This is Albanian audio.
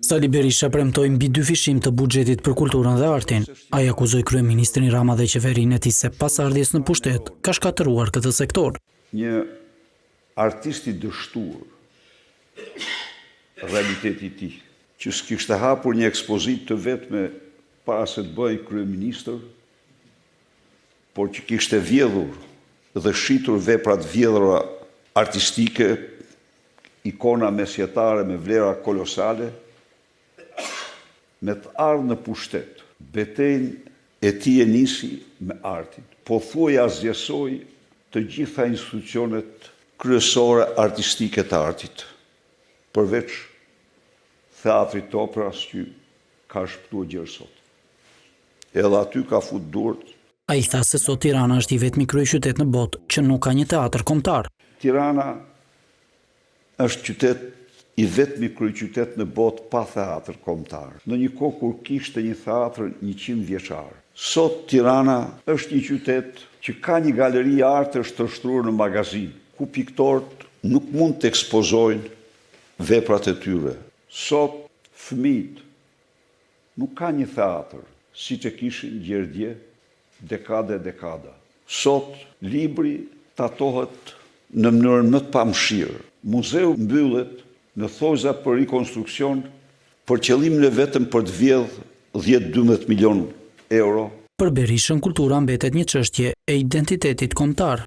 Sali Berisha premtoi mbi 2 fishim të buxhetit për kulturën dhe artin. Ai akuzoi kryeministrin Rama dhe qeverinë e tij se pas ardhjes në pushtet ka shkatëruar këtë sektor. Një artist i dështuar, realiteti i tij, që s'kishte hapur një ekspozitë të vetme para se të bëhej kryeministër, por që kishte vjedhur dhe shitur vepra të vjedhura artistike, ikona mesjetare me vlera kolosale, me të ardhur në pushtet. Betejën e tij e nisi me artin. Pothuaj azjesoi të gjitha institucionet kryesore artistike të artit, përveç Theatrit të Operës që ka shpëtuar gjërë sot. Edhe aty ka futur durët. Ai tha se sot Tirana është i vetmi kryeqytet në botë që nuk ka një teatr kombëtar. Tirana është qytet i vetmi kryeqytet në botë pa teatr kombëtar. Në një kohë kur kishte një teatr 100 vjeçar. Sot Tirana është një qytet që ka një galeri artësh të shtruar në magazin, ku piktorët nuk mund të ekspozojnë veprat e tyre. Sot fëmijët nuk ka një teatr, siç e kishin gjerdje dekada e dekada. Sot libri tatohet në mënyrën më të pamëshirë. Muzeu mbyllet në thojza për rikonstruksion për qëllimin e vetëm për të vjedhur 10-12 milion euro. Për Berishën kultura mbetet një çështje e identitetit kombëtar.